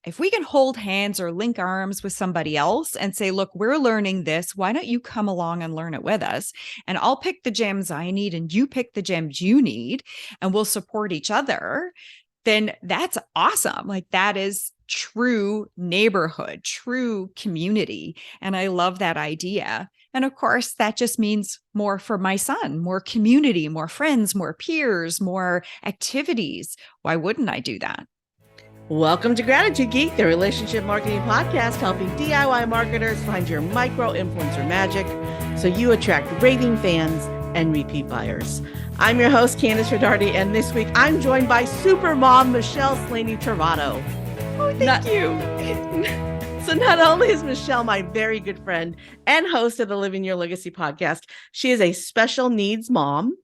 if we can hold hands or link arms with somebody else and say, look, we're learning this. Why don't you come along and learn it with us? And I'll pick the gems I need and you pick the gems you need, and we'll support each other. Then that's awesome. Like, that is true neighborhood, true community. And I love that idea. And of course, that just means more for my son, more community, more friends, more peers, more activities. Why wouldn't I do that? Welcome to Gratitude Geek, the relationship marketing podcast, helping DIY marketers find your micro influencer magic so you attract raving fans and repeat buyers. I'm your host, Nesbitt-Rodarte, and this week I'm joined by super mom, Michelle Slaney-Trovato. Oh, thank you. So not only is Michelle my very good friend and host of the Living Your Legacy podcast, she is a special needs mom,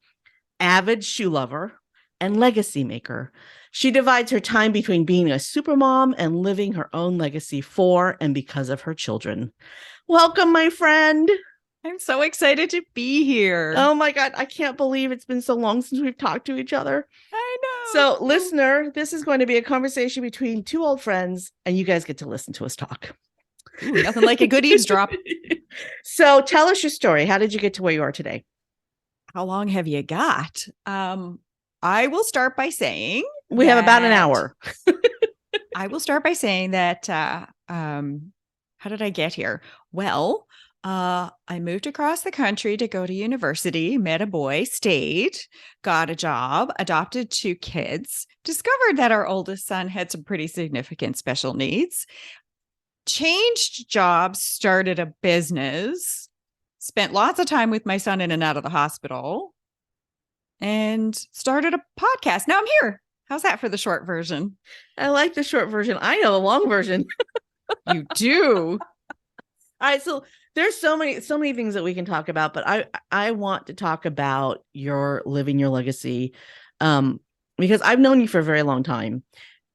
avid shoe lover, and legacy maker. She divides her time between being a super mom and living her own legacy for and because of her children. Welcome, my friend. I'm so excited to be here. Oh my God, I can't believe it's been so long since we've talked to each other. I know. So, listener, this is going to be a conversation between two old friends, and you guys get to listen to us talk. Ooh, nothing like a good eavesdrop. So, tell us your story. How did you get to where you are today? How long have you got? I will start by saying we have about an hour. I will start by saying that, how did I get here? Well, I moved across the country to go to university, met a boy, stayed, got a job, adopted 2 kids, discovered that our oldest son had some pretty significant special needs, changed jobs, started a business, spent lots of time with my son in and out of the hospital, and started a podcast. Now I'm here. How's that for the short version? I like the short version. I know the long version. You do. All right. So there's so many things that we can talk about, but I want to talk about your living your legacy, because I've known you for a very long time.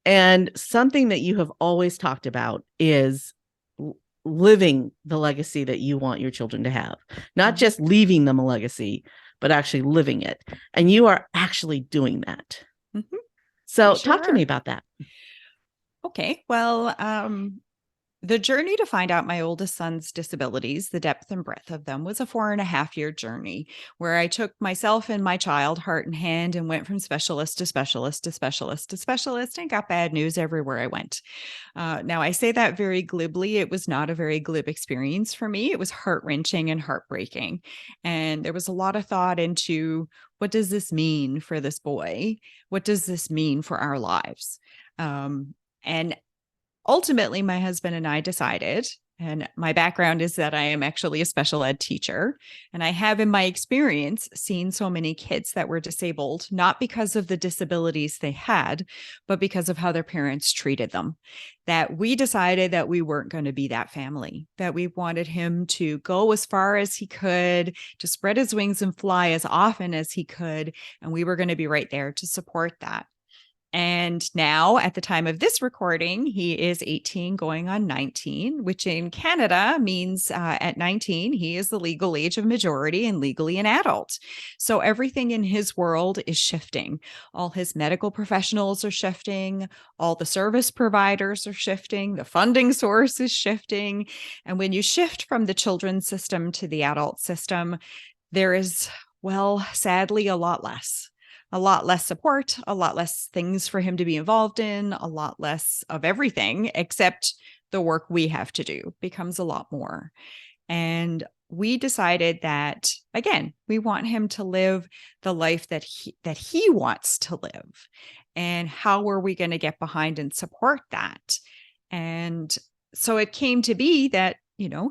And something that you have always talked about is living the legacy that you want your children to have, not just leaving them a legacy, but actually living it. And you are actually doing that. Mm-hmm. So talk to me about that. Okay. Well, the journey to find out my oldest son's disabilities, the depth and breadth of them, was a 4.5-year journey where I took myself and my child heart in hand and went from specialist to specialist to specialist to specialist and got bad news everywhere I went. Now, I say that very glibly. It was not a very glib experience for me. It was heart-wrenching and heartbreaking. And there was a lot of thought into, what does this mean for this boy? What does this mean for our lives? And ultimately, my husband and I decided, and my background is that I am actually a special ed teacher, and I have in my experience seen so many kids that were disabled, not because of the disabilities they had, but because of how their parents treated them, that we decided that we weren't going to be that family, that we wanted him to go as far as he could, to spread his wings and fly as often as he could, and we were going to be right there to support that. And now, at the time of this recording, he is 18 going on 19, which in Canada means at 19, he is the legal age of majority and legally an adult. So everything in his world is shifting. All his medical professionals are shifting. All the service providers are shifting. The funding source is shifting. And when you shift from the children's system to the adult system, there is, well, sadly, a lot less support, a lot less things for him to be involved in, a lot less of everything, except the work we have to do becomes a lot more. And we decided that, again, we want him to live the life that he wants to live. And how are we going to get behind and support that? And so it came to be that,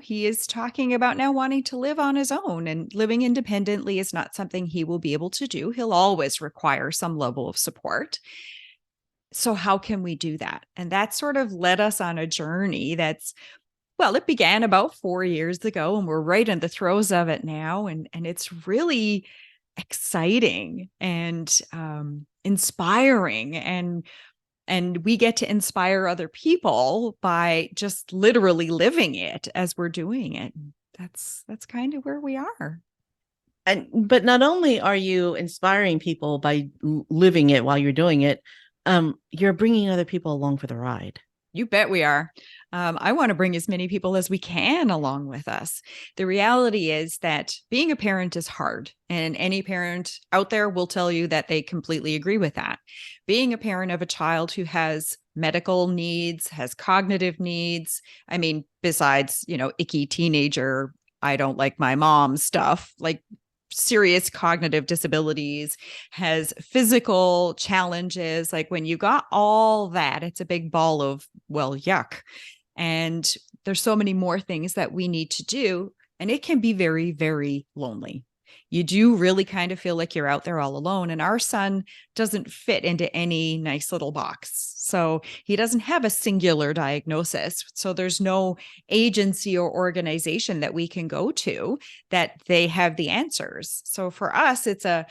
he is talking about now wanting to live on his own, and living independently is not something he will be able to do. He'll always require some level of support. So how can we do that? And that sort of led us on a journey it began about 4 years ago, and we're right in the throes of it now. And it's really exciting and inspiring, and we get to inspire other people by just literally living it as we're doing it. That's kind of where we are. But not only are you inspiring people by living it while you're doing it, you're bringing other people along for the ride. You bet we are. I want to bring as many people as we can along with us. The reality is that being a parent is hard, and any parent out there will tell you that they completely agree with that. Being a parent of a child who has medical needs, has cognitive needs, I mean, besides, icky teenager, I don't like my mom stuff, like serious cognitive disabilities, has physical challenges. Like when you got all that, it's a big ball of, well, yuck. And there's so many more things that we need to do. And it can be very, very lonely. You do really kind of feel like you're out there all alone. And our son doesn't fit into any nice little box. So he doesn't have a singular diagnosis. So there's no agency or organization that we can go to that they have the answers. So for us, it's go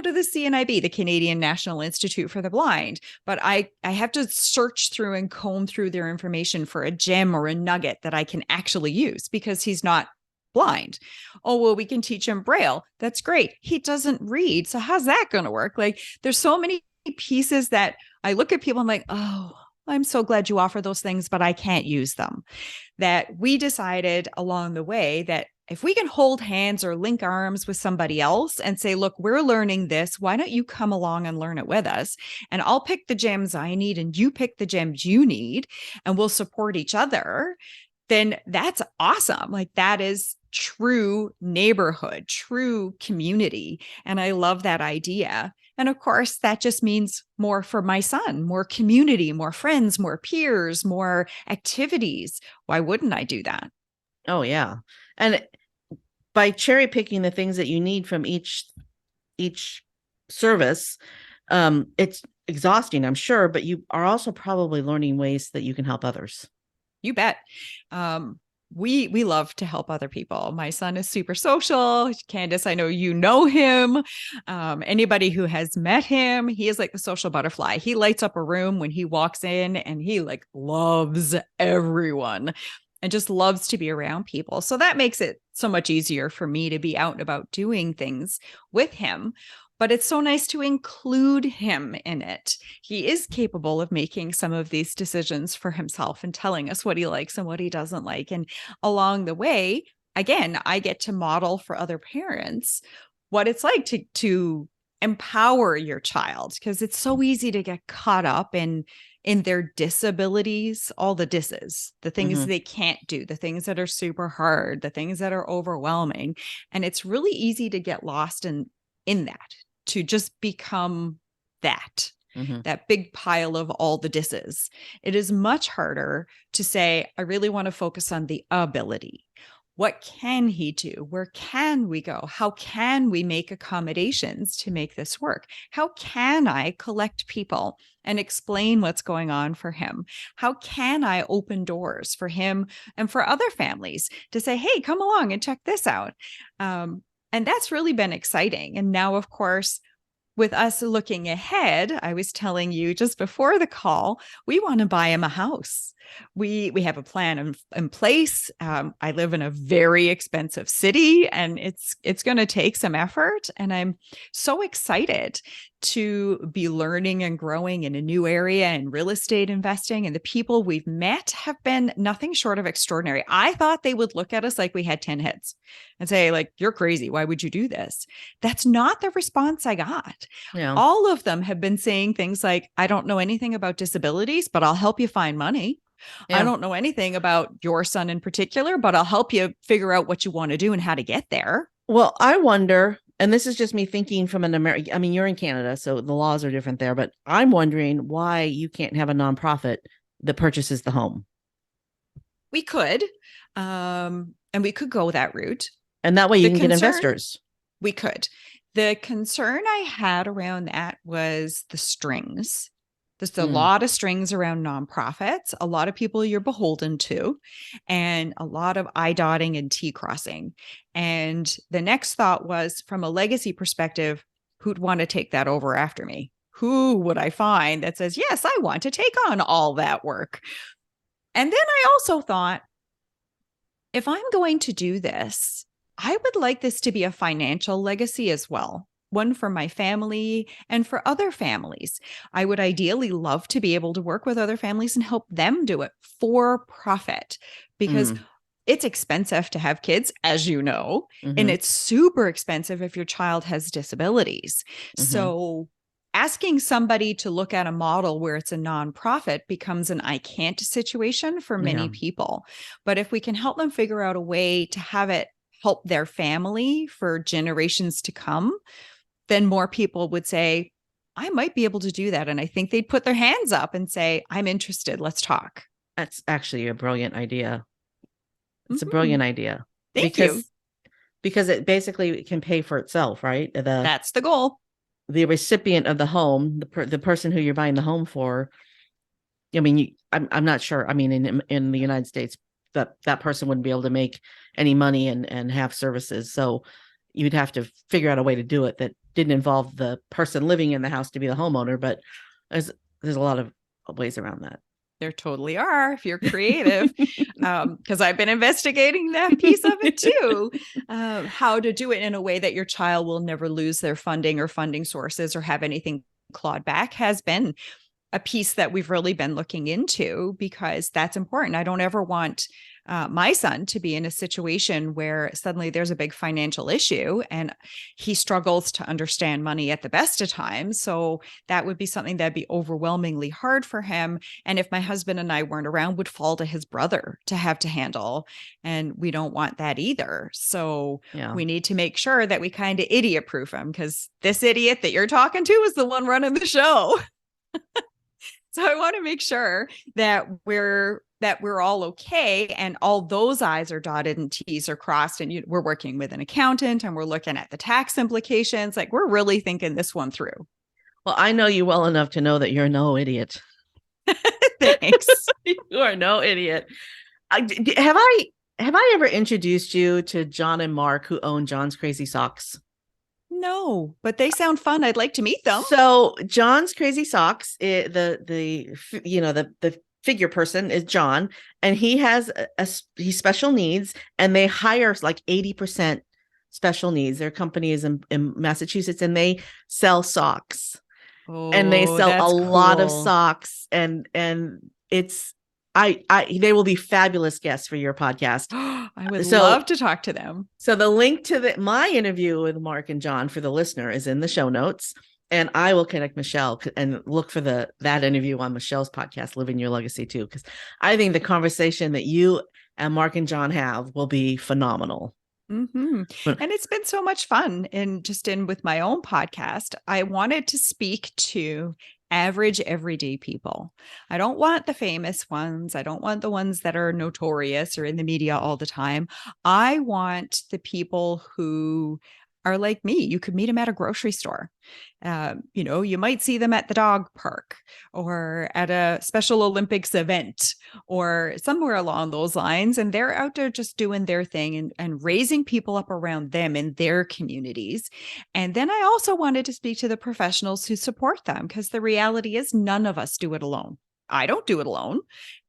to the CNIB, the Canadian National Institute for the Blind. But I have to search through and comb through their information for a gem or a nugget that I can actually use because he's not blind. Oh, well, we can teach him Braille. That's great. He doesn't read. So how's that going to work? Like there's so many pieces that I look at people, I'm like, oh, I'm so glad you offer those things, but I can't use them. That we decided along the way that if we can hold hands or link arms with somebody else and say, look, we're learning this, why don't you come along and learn it with us? And I'll pick the gems I need and you pick the gems you need, and we'll support each other. Then that's awesome. Like that is true neighborhood, true community. And I love that idea. And of course, that just means more for my son, more community, more friends, more peers, more activities. Why wouldn't I do that? Oh, yeah. And by cherry picking the things that you need from each service, it's exhausting, I'm sure, but you are also probably learning ways that you can help others. You bet. We love to help other people. My son is super social. Candace, I know you know him. Anybody who has met him, he is like the social butterfly. He lights up a room when he walks in and he like loves everyone and just loves to be around people. So that makes it so much easier for me to be out and about doing things with him. But it's so nice to include him in it. He is capable of making some of these decisions for himself and telling us what he likes and what he doesn't like. And along the way, again, I get to model for other parents what it's like to empower your child, because it's so easy to get caught up in their disabilities, all the disses, the things they can't do, the things that are super hard, the things that are overwhelming. And it's really easy to get lost in that, to just become that big pile of all the disses. It is much harder to say, I really want to focus on the ability. What can he do? Where can we go? How can we make accommodations to make this work? How can I collect people and explain what's going on for him? How can I open doors for him and for other families to say, hey, come along and check this out? And that's really been exciting. And now, of course, with us looking ahead, I was telling you just before the call, we want to buy him a house. We have a plan in place. I live in a very expensive city, and it's going to take some effort. And I'm so excited to be learning and growing in a new area and real estate investing. And the people we've met have been nothing short of extraordinary. I thought they would look at us like we had 10 heads and say, like, you're crazy. Why would you do this? That's not the response I got. Yeah. All of them have been saying things like, I don't know anything about disabilities, but I'll help you find money. I don't know anything about your son in particular, but I'll help you figure out what you want to do and how to get there. Well, I wonder, and this is just me thinking from an American, I mean, you're in Canada, so the laws are different there, but I'm wondering why you can't have a nonprofit that purchases the home. We could, and we could go that route. And that way you can get investors. We could. The concern I had around that was the strings. There's a lot of strings around nonprofits, a lot of people you're beholden to, and a lot of I dotting and T crossing. And the next thought was, from a legacy perspective, who'd want to take that over after me? Who would I find that says, yes, I want to take on all that work? And then I also thought, if I'm going to do this, I would like this to be a financial legacy as well. one for my family and for other families. I would ideally love to be able to work with other families and help them do it for profit, because Mm, it's expensive to have kids, as you know, and hmm it's super expensive if your child has disabilities. hmm So asking somebody to look at a model where it's a nonprofit becomes an I can't situation for Yeah. many people. But if we can help them figure out a way to have it help their family for generations to come, then more people would say, I might be able to do that. And I think they'd put their hands up and say, I'm interested. Let's talk. That's actually a brilliant idea. It's a Mm-hmm. brilliant idea Thank you. because it basically can pay for itself, right? That's the goal. The recipient of the home, the person who you're buying the home for. I mean, I'm not sure. I mean, in the United States, that person wouldn't be able to make any money and have services. So you'd have to figure out a way to do it that didn't involve the person living in the house to be the homeowner. But there's a lot of ways around that. There totally are if you're creative, because I've been investigating that piece of it too. How to do it in a way that your child will never lose their funding or funding sources or have anything clawed back has been a piece that we've really been looking into, because that's important. I don't ever want my son to be in a situation where suddenly there's a big financial issue and he struggles to understand money at the best of times. So that would be something that'd be overwhelmingly hard for him. And if my husband and I weren't around, would fall to his brother to have to handle. And we don't want that either. So Yeah. we need to make sure that we kind of idiot proof him, because this idiot that you're talking to is the one running the show. So I want to make sure that we're all okay and all those I's are dotted and T's are crossed, and we're working with an accountant and we're looking at the tax implications. Like, we're really thinking this one through. Well, I know you well enough to know that you're no idiot. Thanks. You are no idiot. Have I ever introduced you to John and Mark, who own John's Crazy Socks? No, but they sound fun. I'd like to meet them. So John's Crazy Socks, the figure person is John, and he has he's special needs, and they hire like 80% special needs. Their company is in Massachusetts, and they sell socks, and they Oh, sell a that's lot of cool. socks, and it's they will be fabulous guests for your podcast. I would So love to talk to them. So the link to my interview with Mark and John for the listener is in the show notes, and I will connect Michelle and look for that interview on Michelle's podcast, Living Your Legacy, too, because I think the conversation that you and Mark and John have will be phenomenal. Mm-hmm. But And it's been so much fun. And just in with my own podcast, I wanted to speak to average, everyday people. I don't want the famous ones. I don't want the ones that are notorious or in the media all the time. I want the people who are like me. You could meet them at a grocery store. You might see them at the dog park or at a Special Olympics event or somewhere along those lines. And they're out there just doing their thing and raising people up around them in their communities. And then I also wanted to speak to the professionals who support them, because the reality is none of us do it alone. I don't do it alone.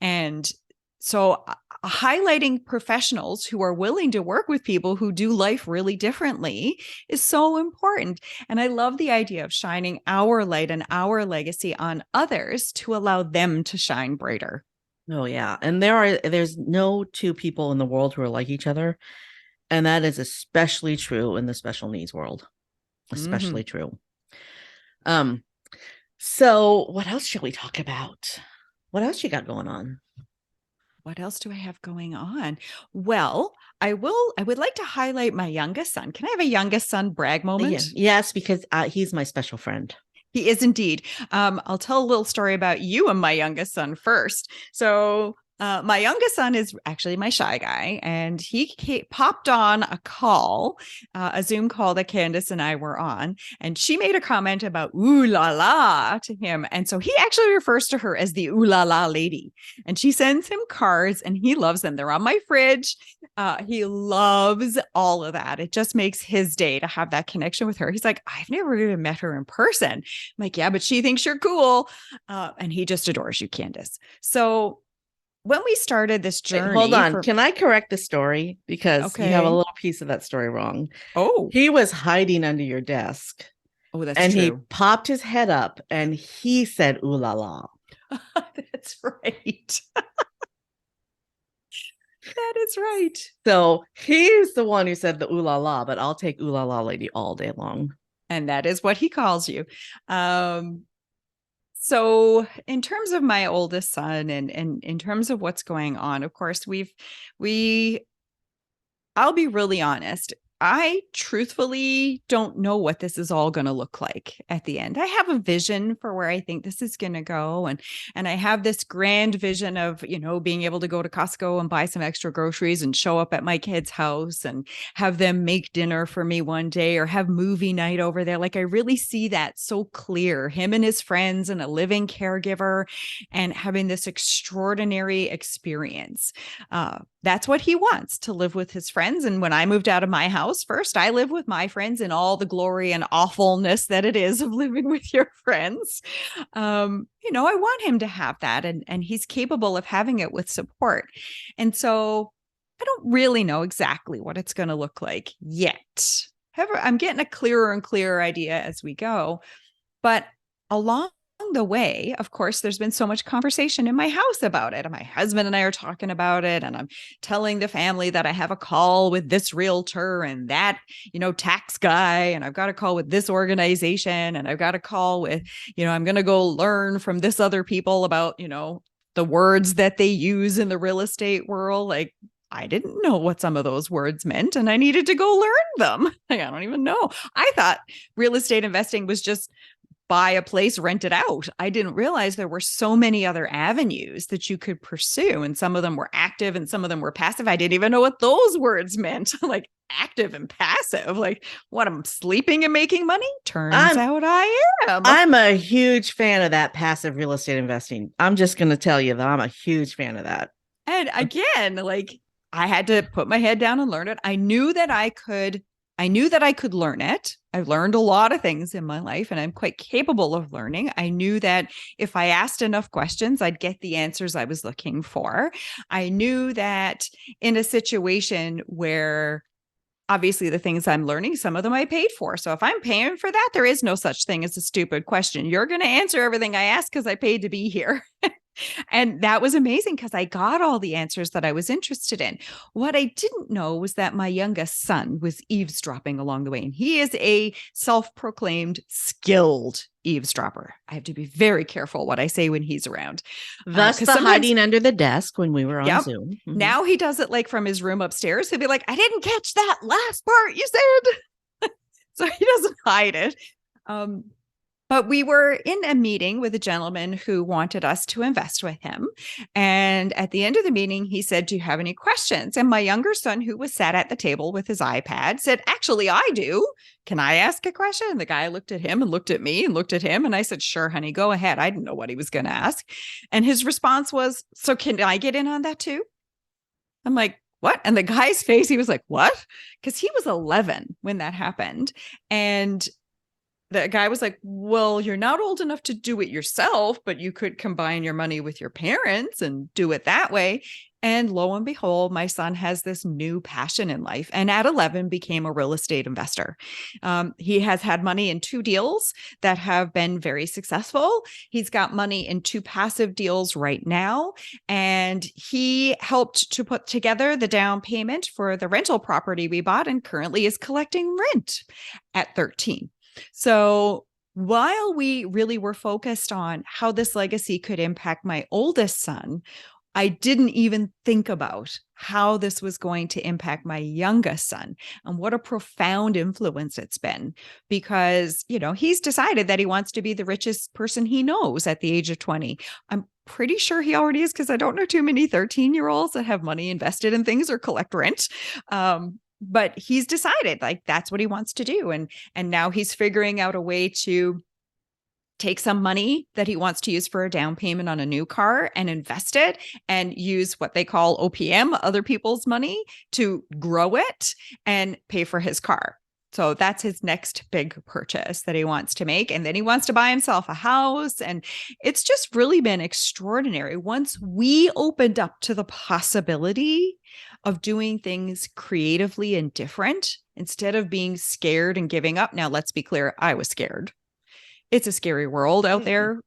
And so highlighting professionals who are willing to work with people who do life really differently is so important. And I love the idea of shining our light and our legacy on others to allow them to shine brighter. oh yeah, and there's no two people in the world who are like each other, and that is especially true in the special needs world. Mm-hmm. Especially true. So what else shall we talk about? What else you got going on? What else do I have going on? Well, I would like to highlight my youngest son. Can I have a youngest son brag Yeah, moment? yes, because he's my special friend. He is indeed. I'll tell a little story about you and my youngest son first. So, my youngest son is actually my shy guy, and he popped on a Zoom call that Candace and I were on, and she made a comment about ooh la la to him. And so he actually refers to her as the ooh la la lady. And she sends him cards, and he loves them. They're on my fridge. He loves all of that. It just makes his day to have that connection with her. He's like, I've never even met her in person. I'm like, yeah, but she thinks you're cool. And he just adores you, Candace. So when we started this Wait, hold journey on. for, Can I correct the story? Because you have a okay. little piece of that story wrong. Oh, He was hiding under your desk oh, that's and he true. popped his head up and he said, ooh la la. That's right. That is right. So he's the one who said the ooh la la, but I'll take ooh la la lady all day long. And that is what he calls you. So in terms of my oldest son and in terms of what's going on, of course, we I'll be really honest. I truthfully don't know what this is all going to look like at the end. I have a vision for where I think this is going to go, and I have this grand vision of, being able to go to Costco and buy some extra groceries and show up at my kid's house and have them make dinner for me one day or have movie night over there. Like I really see that so clear, him and his friends and a living caregiver and having this extraordinary experience. That's what he wants, to live with his friends. And when I moved out of my house first, I live with my friends in all the glory and awfulness that it is of living with your friends. I want him to have that, and he's capable of having it with support. And so I don't really know exactly what it's going to look like yet. However, I'm getting a clearer and clearer idea as we go. But along the way, of course, there's been so much conversation in my house about it. And my husband and I are talking about it. And I'm telling the family that I have a call with this realtor and that, tax guy. And I've got a call with this organization. And I've got a call with, I'm going to go learn from this other people about, the words that they use in the real estate world. Like, I didn't know what some of those words meant, and I needed to go learn them. Like, I don't even know. I thought real estate investing was just buy a place, rent it out. I didn't realize there were so many other avenues that you could pursue. And some of them were active and some of them were passive. I didn't even know what those words meant, like active and passive. Like, what, I'm sleeping and making money? Turns out I am. I'm a huge fan of that passive real estate investing. I'm just going to tell you that I'm a huge fan of that. And again, like, I had to put my head down and learn it. I knew that I could learn it. I've learned a lot of things in my life and I'm quite capable of learning. I knew that if I asked enough questions, I'd get the answers I was looking for. I knew that in a situation where obviously the things I'm learning, some of them I paid for. So if I'm paying for that, there is no such thing as a stupid question. You're going to answer everything I ask because I paid to be here. And that was amazing because I got all the answers that I was interested in. What I didn't know was that my youngest son was eavesdropping along the way. And he is a self-proclaimed skilled eavesdropper. I have to be very careful what I say when he's around. Thus the hiding under the desk when we were on Zoom. Mm-hmm. Now he does it like from his room upstairs. He'll be like, I didn't catch that last part you said. So he doesn't hide it. But we were in a meeting with a gentleman who wanted us to invest with him. And at the end of the meeting, he said, do you have any questions? And my younger son, who was sat at the table with his iPad, said, actually, I do. Can I ask a question? And the guy looked at him and looked at me and looked at him. And I said, sure, honey, go ahead. I didn't know what he was going to ask. And his response was, so can I get in on that too? I'm like, what? And the guy's face, he was like, what? Because he was 11 when that happened. And the guy was like, well, you're not old enough to do it yourself, but you could combine your money with your parents and do it that way. And lo and behold, my son has this new passion in life. And at 11 became a real estate investor. He has had money in 2 deals that have been very successful. He's got money in 2 passive deals right now. And he helped to put together the down payment for the rental property we bought and currently is collecting rent at 13. So while we really were focused on how this legacy could impact my oldest son, I didn't even think about how this was going to impact my youngest son and what a profound influence it's been because, he's decided that he wants to be the richest person he knows at the age of 20. I'm pretty sure he already is because I don't know too many 13-year-olds that have money invested in things or collect rent. But he's decided like that's what he wants to do. And now he's figuring out a way to take some money that he wants to use for a down payment on a new car and invest it and use what they call OPM, other people's money, to grow it and pay for his car. So that's his next big purchase that he wants to make. And then he wants to buy himself a house. And it's just really been extraordinary. Once we opened up to the possibility of doing things creatively and different instead of being scared and giving up. Now, let's be clear, I was scared. It's a scary world out there.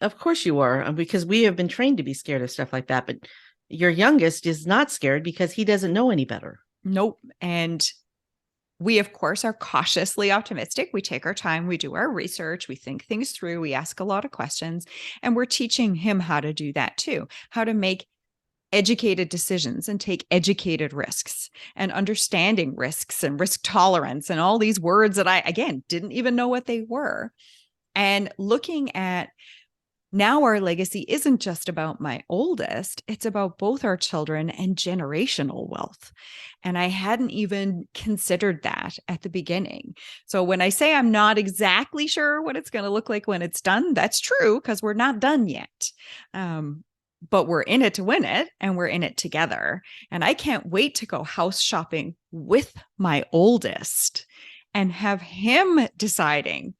Of course you are, because we have been trained to be scared of stuff like that. But your youngest is not scared because he doesn't know any better. Nope. And we, of course, are cautiously optimistic. We take our time, we do our research, we think things through, we ask a lot of questions, and we're teaching him how to do that too, how to make educated decisions and take educated risks and understanding risks and risk tolerance and all these words that I, again, didn't even know what they were. And looking at now our legacy isn't just about my oldest, it's about both our children and generational wealth. And I hadn't even considered that at the beginning. So when I say I'm not exactly sure what it's going to look like when it's done, that's true because we're not done yet. But we're in it to win it and we're in it together. And I can't wait to go house shopping with my oldest and have him deciding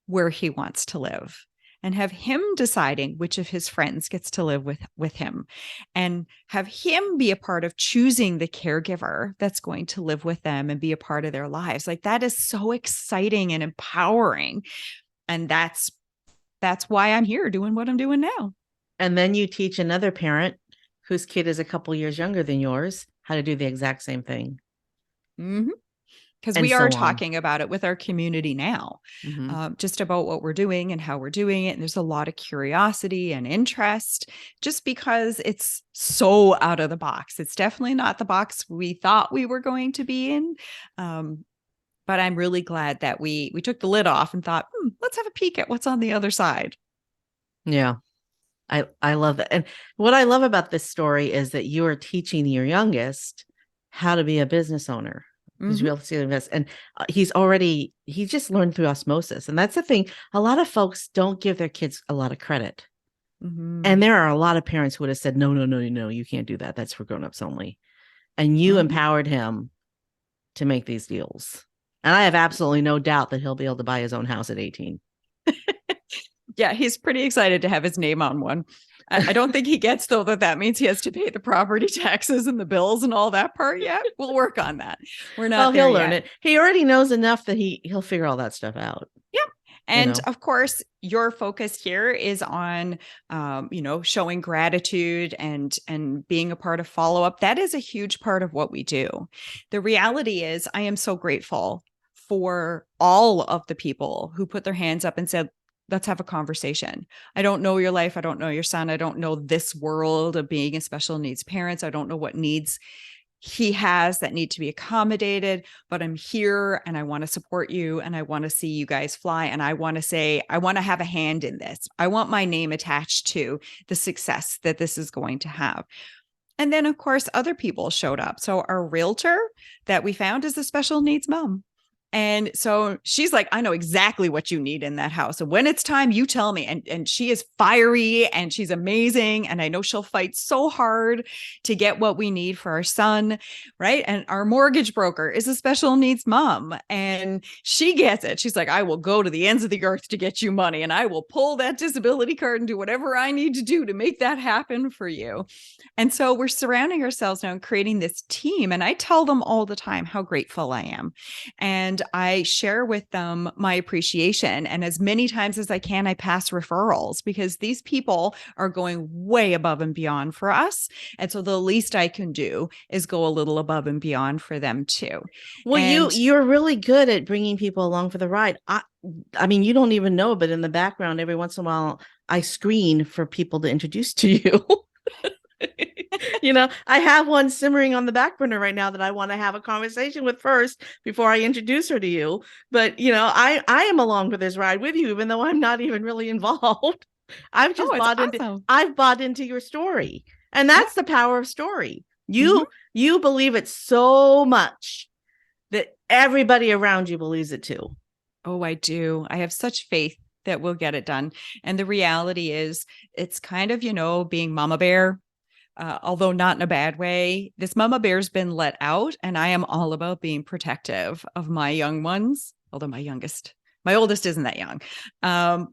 where he wants to live. And have him deciding which of his friends gets to live with him, and have him be a part of choosing the caregiver that's going to live with them and be a part of their lives. Like that is so exciting and empowering. And that's why I'm here doing what I'm doing now. And then you teach another parent whose kid is a couple years younger than yours how to do the exact same thing. Mm-hmm. Because we are talking about it with our community now, just about what we're doing and how we're doing it. And there's a lot of curiosity and interest just because it's so out of the box. It's definitely not the box we thought we were going to be in. But I'm really glad that we took the lid off and thought, let's have a peek at what's on the other side. Yeah, I love that. And what I love about this story is that you are teaching your youngest how to be a business owner. He's real to invest, and he just learned through osmosis. And that's the thing. A lot of folks don't give their kids a lot of credit. And there are a lot of parents who would have said, no, you can't do that. That's for grownups only. And you empowered him to make these deals. And I have absolutely no doubt that he'll be able to buy his own house at 18. Yeah, he's pretty excited to have his name on one. I don't think he gets, though, that means he has to pay the property taxes and the bills and all that part yet. We'll work on that. We're not there he'll yet. learn it. He already knows enough that he'll figure all that stuff out. Yep. And of course, your focus here is on, showing gratitude and being a part of follow-up. That is a huge part of what we do. The reality is I am so grateful for all of the people who put their hands up and said, let's have a conversation. I don't know your life. I don't know your son. I don't know this world of being a special needs parent. I don't know what needs he has that need to be accommodated, but I'm here and I want to support you and I want to see you guys fly. And I want to say, I want to have a hand in this. I want my name attached to the success that this is going to have. And then, of course, other people showed up. So our realtor that we found is a special needs mom. And so she's like, I know exactly what you need in that house. And when it's time, you tell me. And she is fiery and she's amazing. And I know she'll fight so hard to get what we need for our son. Right. And our mortgage broker is a special needs mom. And she gets it. She's like, I will go to the ends of the earth to get you money. And I will pull that disability card and do whatever I need to do to make that happen for you. And so we're surrounding ourselves now and creating this team. And I tell them all the time how grateful I am. And I share with them my appreciation. And as many times as I can, I pass referrals because these people are going way above and beyond for us. And so the least I can do is go a little above and beyond for them too. Well, you're really good at bringing people along for the ride. I mean, you don't even know, but in the background, every once in a while, I screen for people to introduce to you. I have one simmering on the back burner right now that I want to have a conversation with first before I introduce her to you. But, I am along for this ride with you, even though I'm not even really involved. I've just bought into your story. And that's the power of story. You believe it so much that everybody around you believes it too. Oh, I do. I have such faith that we'll get it done. And the reality is it's kind of, being mama bear. although not in a bad way. This mama bear's been let out, and I am all about being protective of my young ones. Although my oldest isn't that young.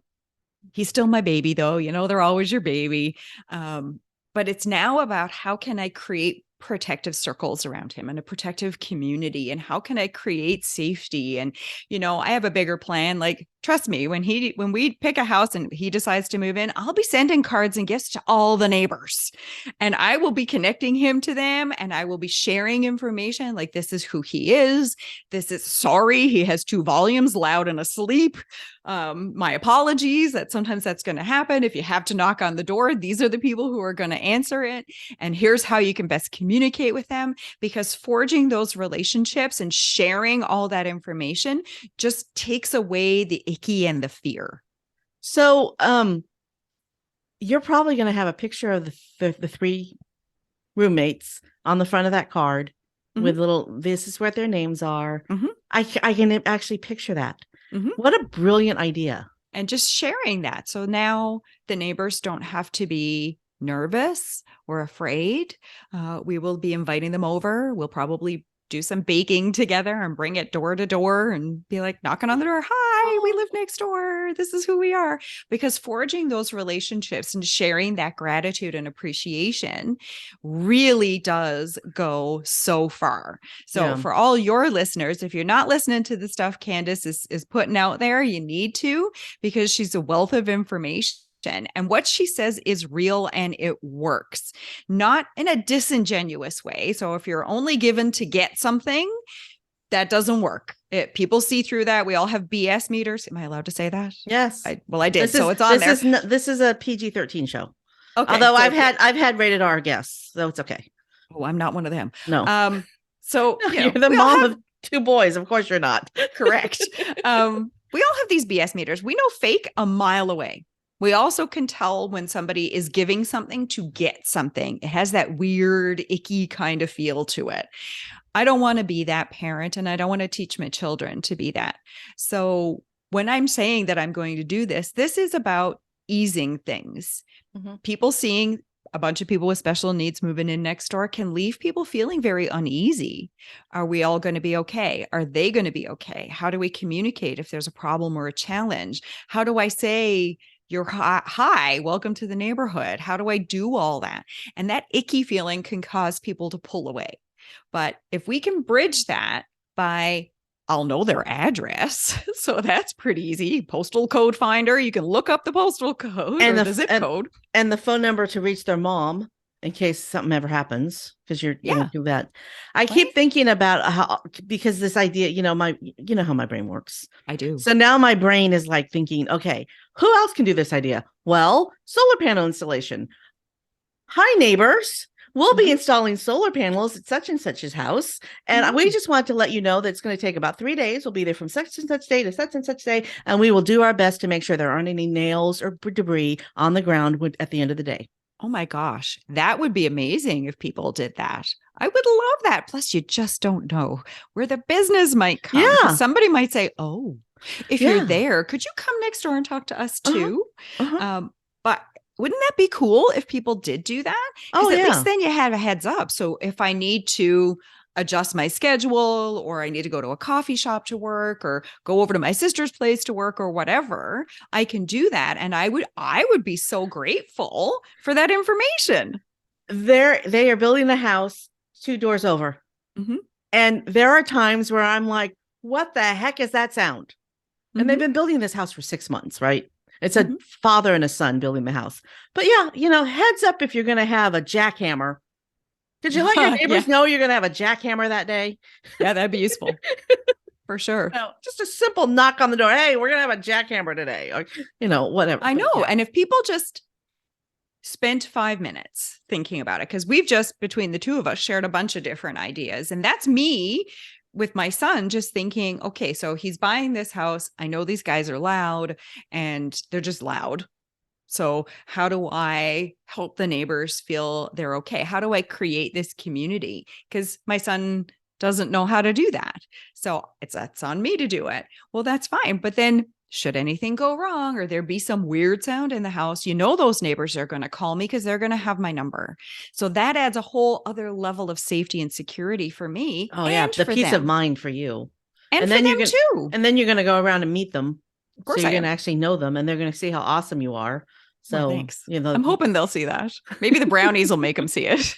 He's still my baby, though. They're always your baby. But it's now about how can I create protective circles around him and a protective community, and how can I create safety? And I have a bigger plan. Like, trust me, when we pick a house and he decides to move in, I'll be sending cards and gifts to all the neighbors, and I will be connecting him to them, and I will be sharing information like, this is who he is. This is, sorry, he has 2 volumes, loud and asleep. My apologies that sometimes that's going to happen. If you have to knock on the door, these are the people who are going to answer it. And here's how you can best communicate with them, because forging those relationships and sharing all that information just takes away the icky and the fear. So, you're probably going to have a picture of the 3 roommates on the front of that card with this is what their names are. I can actually picture that. What a brilliant idea. And just sharing that. So now the neighbors don't have to be nervous or afraid. We will be inviting them over. We'll probably do some baking together and bring it door to door and be like knocking on the door. Hi, we live next door. This is who we are. Because forging those relationships and sharing that gratitude and appreciation really does go so far. So for all your listeners, if you're not listening to the stuff Candace is putting out there, you need to, because she's a wealth of information. And what she says is real and it works, not in a disingenuous way. So if you're only given to get something, that doesn't work. People see through that. We all have BS meters. Am I allowed to say that? Yes. I did. So it's on there. This is a PG-13 show. Okay. Although I've had rated R guests, so it's okay. Oh, I'm not one of them. No. So you're the mom of 2 boys. Of course you're not. Correct. We all have these BS meters. We know fake a mile away. We also can tell when somebody is giving something to get something. It has that weird, icky kind of feel to it. I don't want to be that parent, and I don't want to teach my children to be that. So when I'm saying that I'm going to do this is about easing things. People seeing a bunch of people with special needs moving in next door can leave people feeling very uneasy. Are we all going to be okay? Are they going to be okay? How do we communicate if there's a problem or a challenge? How do I say, you're hi, welcome to the neighborhood? How do I do all that? And that icky feeling can cause people to pull away. But if we can bridge that by, I'll know their address. So that's pretty easy. Postal code finder. You can look up the postal code and the zip code. And the phone number to reach their mom in case something ever happens, because you're going to do that. I keep thinking about how, because this idea, you know how my brain works. I do. So now my brain is like thinking, okay, who else can do this idea? Well, solar panel installation. Hi, neighbors. We'll be installing solar panels at such and such's house. And we just want to let you know that it's going to take about 3 days. We'll be there from such and such day to such and such day. And we will do our best to make sure there aren't any nails or debris on the ground at the end of the day. Oh my gosh, that would be amazing if people did that. I would love that. Plus, you just don't know where the business might come. Yeah. Somebody might say, oh, if you're there, could you come next door and talk to us too? But wouldn't that be cool if people did do that? Because at least then you have a heads up. So if I need to adjust my schedule, or I need to go to a coffee shop to work, or go over to my sister's place to work, or whatever, I can do that. And I would be so grateful for that information. They are building a house 2 doors over. And there are times where I'm like, what the heck is that sound? And they've been building this house for 6 months, right? It's a father and a son building the house. But yeah, heads up if you're going to have a jackhammer. Did you let your neighbors know you're going to have a jackhammer that day? Yeah, that'd be useful. For sure. Just a simple knock on the door. Hey, we're going to have a jackhammer today. Or, whatever. I know. Yeah. And if people just spent 5 minutes thinking about it, because we've just, between the 2 of us, shared a bunch of different ideas. And that's me with my son just thinking, okay, so he's buying this house. I know these guys are loud, and they're just loud. So how do I help the neighbors feel they're okay? How do I create this community? Because my son doesn't know how to do that. So it's on me to do it. Well, that's fine. But then should anything go wrong or there be some weird sound in the house, those neighbors are going to call me because they're going to have my number. So that adds a whole other level of safety and security for me Oh yeah, and the for peace of them. mind for you. And And for then you're them gonna too. and then you're gonna go around and meet them. Of So course you're I gonna am. actually know them, and they're gonna see how awesome you are. Well, So thanks. I'm you, hoping they'll see that. Maybe the brownies will make them see it.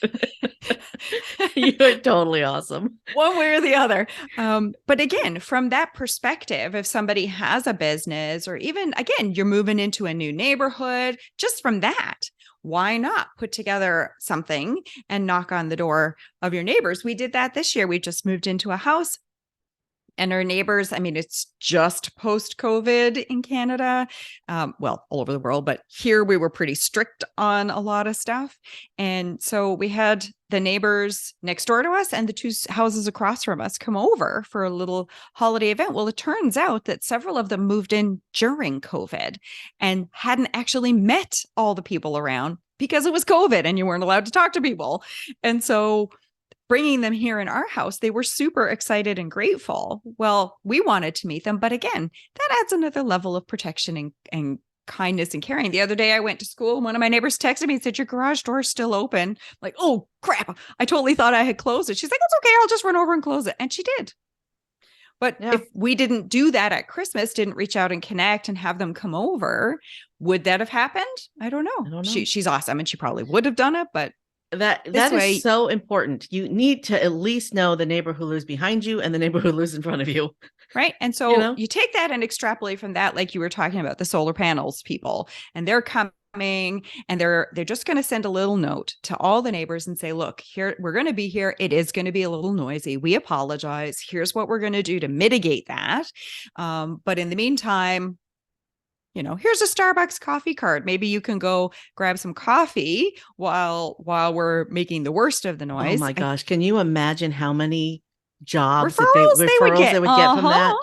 you're totally awesome. One way or the other. But again, from that perspective, if somebody has a business or even, again, you're moving into a new neighborhood, just from that, why not put together something and knock on the door of your neighbors? We did that this year. We just moved into a house. And our neighbors, I mean, it's just post-COVID in Canada, well, all over the world, but here we were pretty strict on a lot of stuff. And so we had the neighbors next door to us and the two houses across from us come over for a little holiday event. Well, it turns out that several of them moved in during COVID and hadn't actually met all the people around because it was COVID and you weren't allowed to talk to people. And so bringing them here in our house, they were super excited and grateful. Well, we wanted to meet them, but again, that adds another level of protection and kindness and caring. The other day I went to school and one of my neighbors texted me and said, your garage door is still open. I'm like, oh crap. I totally thought I had closed it. She's like, it's okay. I'll just run over and close it. And she did. But Yeah. if we didn't do that at Christmas, didn't reach out and connect and have them come over, would that have happened? I don't know. She's awesome and she probably would have done it, but that is so important. You need to at least know the neighbor who lives behind you and the neighbor who lives in front of you. Right. And so you take that and extrapolate from that, like you were talking about the solar panels people, and they're coming and they're just going to send a little note to all the neighbors and say, look, here, we're going to be here. It is going to be a little noisy. We apologize. Here's what we're going to do to mitigate that. But in the meantime, here's a Starbucks coffee card. Maybe you can go grab some coffee while we're making the worst of the noise. Oh my gosh. Can you imagine how many jobs referrals they would get from that?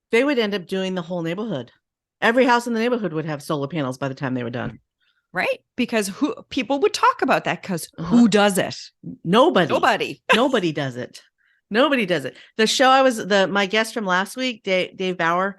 They would end up doing the whole neighborhood. Every house in the neighborhood would have solar panels by the time they were done. Right. Because people would talk about that because who does it? Nobody does it. Nobody does it. The show my guest from last week, David Bear.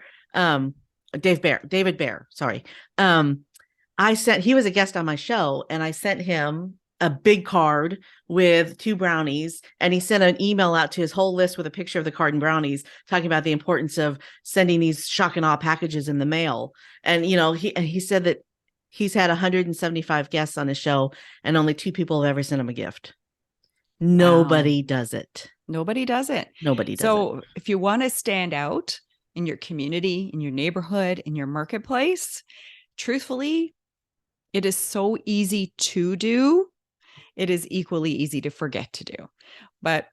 Sorry. He was a guest on my show and I sent him a big card with 2 brownies, and he sent an email out to his whole list with a picture of the card and brownies, talking about the importance of sending these shock and awe packages in the mail. And, he said that he's had 175 guests on his show and only 2 people have ever sent him a gift. Nobody does it. Nobody does it. So if you want to stand out in your community, in your neighborhood, in your marketplace, truthfully, it is so easy to do. It is equally easy to forget to do. But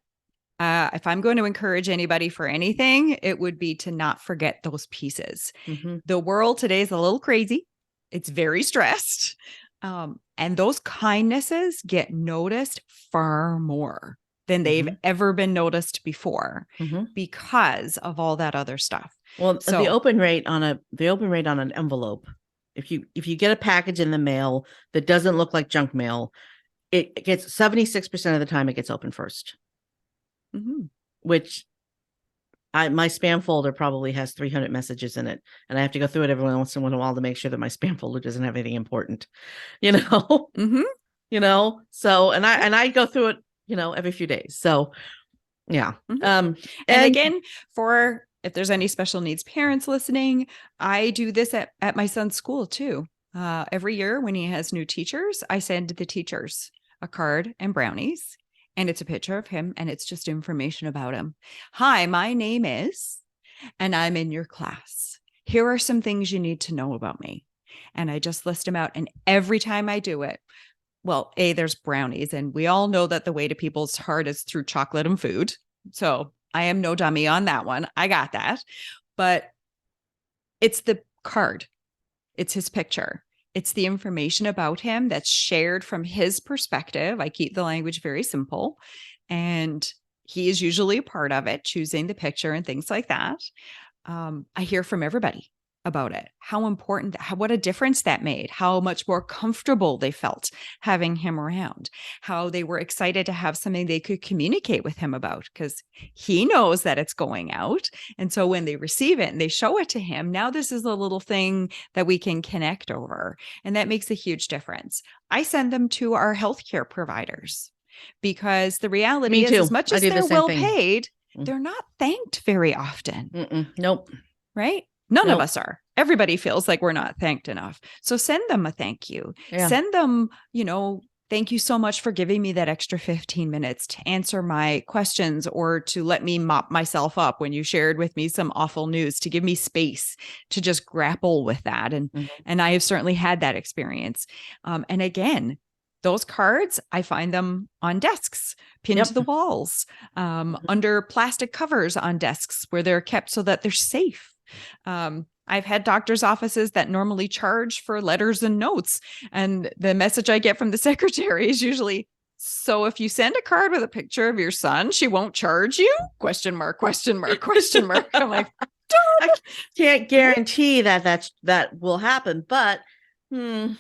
if I'm going to encourage anybody for anything, it would be to not forget those pieces. Mm-hmm. The world today is a little crazy. It's very stressed. And those kindnesses get noticed far more than they've ever been noticed before because of all that other stuff. Well, so, the open rate on an envelope, if you get a package in the mail that doesn't look like junk mail, it gets 76% of the time it gets opened first, which my spam folder probably has 300 messages in it, and I have to go through it every once in a while to make sure that my spam folder doesn't have anything important, So, and I go through it, every few days. So, yeah. And again, if there's any special needs parents listening, I do this at my son's school too. Every year when he has new teachers, I send the teachers a card and brownies, and it's a picture of him and it's just information about him. Hi, my name is, and I'm in your class. Here are some things you need to know about me. And I just list them out. And every time I do it, well, there's brownies, and we all know that the way to people's heart is through chocolate and food. So I am no dummy on that one. I got that. But it's the card. It's his picture. It's the information about him that's shared from his perspective. I keep the language very simple, and he is usually a part of it, choosing the picture and things like that. I hear from everybody about it, how important, what a difference that made, how much more comfortable they felt having him around, how they were excited to have something they could communicate with him about because he knows that it's going out. And so when they receive it and they show it to him, now this is a little thing that we can connect over. And that makes a huge difference. I send them to our healthcare providers because the reality Me is, too. as much I as do the they're same well thing. paid, they're not thanked very often. Nope. Right? None of Nope. us are. Everybody feels like we're not thanked enough. So send them a thank you. Yeah. Send them, thank you so much for giving me that extra 15 minutes to answer my questions or to let me mop myself up when you shared with me some awful news, to give me space to just grapple with that. And I have certainly had that experience. And again, those cards, I find them on desks, pinned to the walls, under plastic covers on desks where they're kept so that they're safe. I've had doctors' offices that normally charge for letters and notes. And the message I get from the secretary is usually, so if you send a card with a picture of your son, she won't charge you? Question mark, question mark, question mark. I'm like, I can't guarantee that will happen, but right?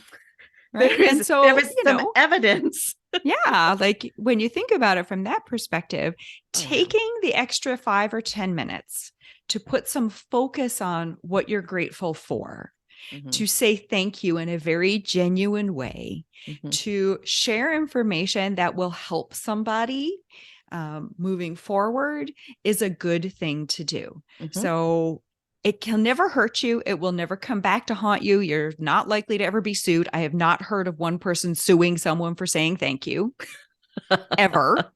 there is some evidence. Yeah. Like when you think about it from that perspective, taking the extra 5 or 10 minutes to put some focus on what you're grateful for, to say thank you in a very genuine way, to share information that will help somebody moving forward is a good thing to do. So it can never hurt you. It will never come back to haunt you. You're not likely to ever be sued. I have not heard of one person suing someone for saying thank you ever.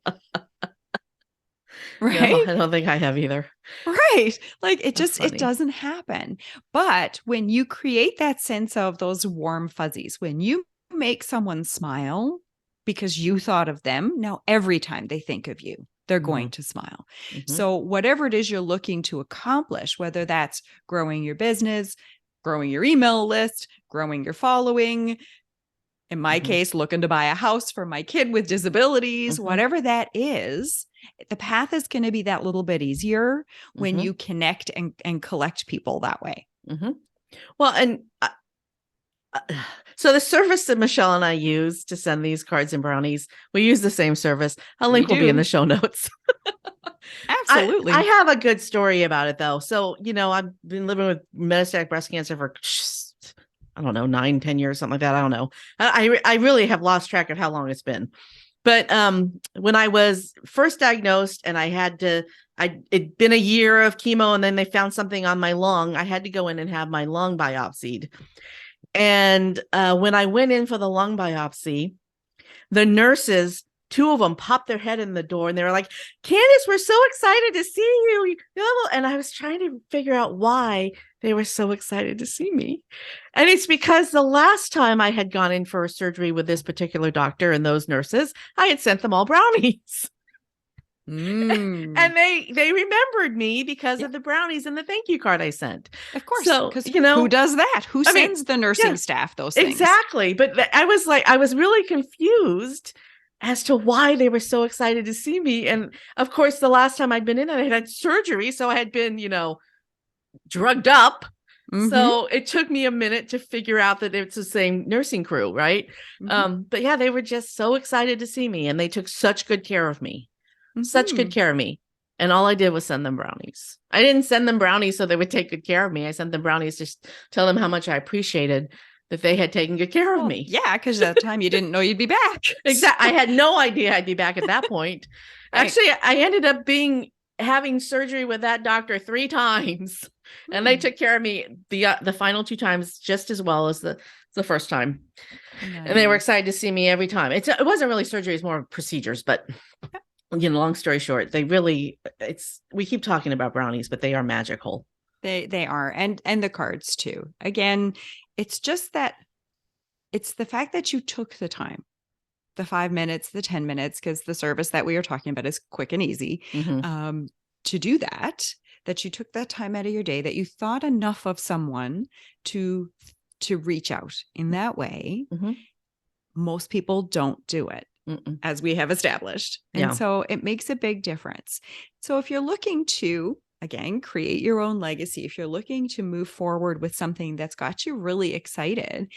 Right? No, I don't think I have either. Right. Like it doesn't happen. But when you create that sense of those warm fuzzies, when you make someone smile because you thought of them, now every time they think of you, they're going to smile. So whatever it is you're looking to accomplish, whether that's growing your business, growing your email list, growing your following, in my case, looking to buy a house for my kid with disabilities, whatever that is, the path is going to be that little bit easier when you connect and collect people that way. Well, and so the service that Michelle and I use to send these cards and brownies, we use the same service. A link will be in the show notes. Absolutely. I have a good story about it though. So, I've been living with metastatic breast cancer for, I don't know, 9-10 years, something like that. I don't know. I really have lost track of how long it's been. But when I was first diagnosed and it'd been a year of chemo and then they found something on my lung, I had to go in and have my lung biopsied. And when I went in for the lung biopsy, the nurses, 2 of them popped their head in the door and they were like, Candace, we're so excited to see you. And I was trying to figure out why they were so excited to see me. And it's because the last time I had gone in for a surgery with this particular doctor and those nurses, I had sent them all brownies. And they remembered me because of the brownies and the thank you card I sent. Of course. So, who does that? Who sends the nursing staff those things? Exactly. But I was really confused as to why they were so excited to see me. And of course, the last time I'd been in, I had surgery. So I had been, drugged up. So it took me a minute to figure out that it's the same nursing crew. Right. But yeah, they were just so excited to see me and they took such good care of me. Such good care of me. And all I did was send them brownies. I didn't send them brownies so they would take good care of me. I sent them brownies to tell them how much I appreciated that they had taken good care of me. Yeah, because at the time you didn't know you'd be back. Exactly. I had no idea I'd be back at that point. Right. Actually, I ended up having surgery with that doctor 3 times. And they took care of me the final 2 times just as well as the first time. Nice. And they were excited to see me every time. It wasn't really surgery, it's more procedures, but long story short, we keep talking about brownies, but they are magical. They are. And the cards too. Again, it's just that it's the fact that you took the time, the 5 minutes, the 10 minutes, because the service that we are talking about is quick and easy, to do that you took that time out of your day, that you thought enough of someone to reach out in that way. Most people don't do it. As we have established. And so it makes a big difference. So if you're looking to again, create your own legacy. If you're looking to move forward with something that's got you really excited,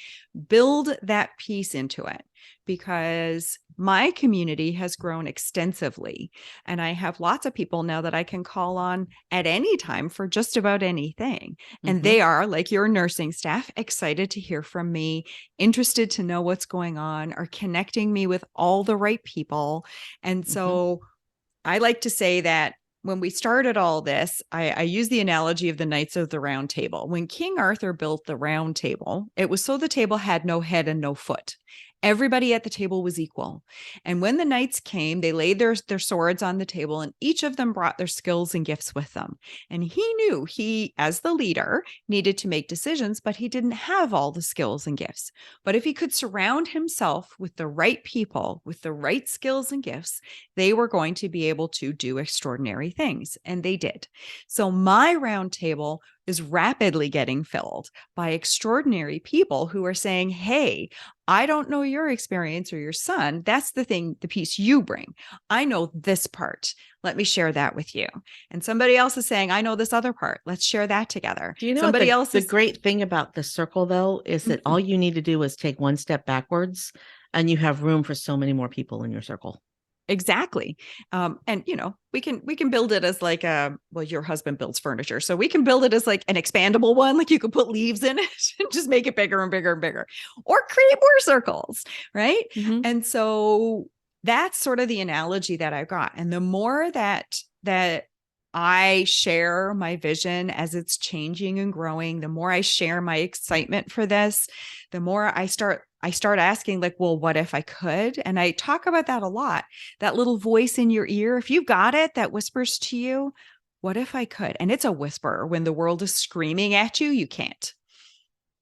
build that piece into it, because my community has grown extensively. And I have lots of people now that I can call on at any time for just about anything. And they are, like your nursing staff, excited to hear from me, interested to know what's going on, are connecting me with all the right people. And so I like to say that when we started all this, I use the analogy of the Knights of the Round Table. When King Arthur built the Round Table, it was so the table had no head and no foot. Everybody at the table was equal. And when the knights came, they laid their swords on the table, and each of them brought their skills and gifts with them. And he knew he, as the leader, needed to make decisions, but he didn't have all the skills and gifts. But if he could surround himself with the right people, with the right skills and gifts, they were going to be able to do extraordinary things. And they did. So my round table is rapidly getting filled by extraordinary people who are saying, hey, I don't know your experience or your son. That's the thing, the piece you bring. I know this part. Let me share that with you. And somebody else is saying, I know this other part. Let's share that together. Do you know somebody else the great thing about the circle, though, is that all you need to do is take one step backwards and you have room for so many more people in your circle. Exactly. And we can build it as like your husband builds furniture. So we can build it as like an expandable one, like you could put leaves in it and just make it bigger and bigger and bigger, or create more circles. Right. And so that's sort of the analogy that I've got. And the more that I share my vision as it's changing and growing, the more I share my excitement for this, the more I start asking, like, well, what if I could? And I talk about that a lot. That little voice in your ear, if you've got it, that whispers to you, what if I could? And it's a whisper. When the world is screaming at you, you can't.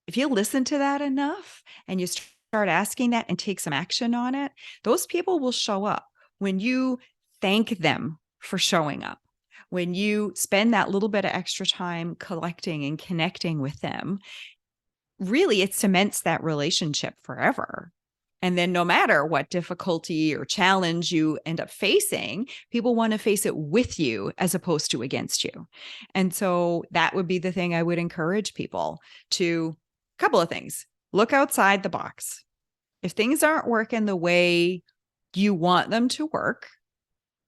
If you listen to that enough and you start asking that and take some action on it, those people will show up. When you thank them for showing up, when you spend that little bit of extra time collecting and connecting with them, really it cements that relationship forever. And then no matter what difficulty or challenge you end up facing, people want to face it with you as opposed to against you. And so that would be the thing I would encourage people to, a couple of things. Look outside the box. If things aren't working the way you want them to work,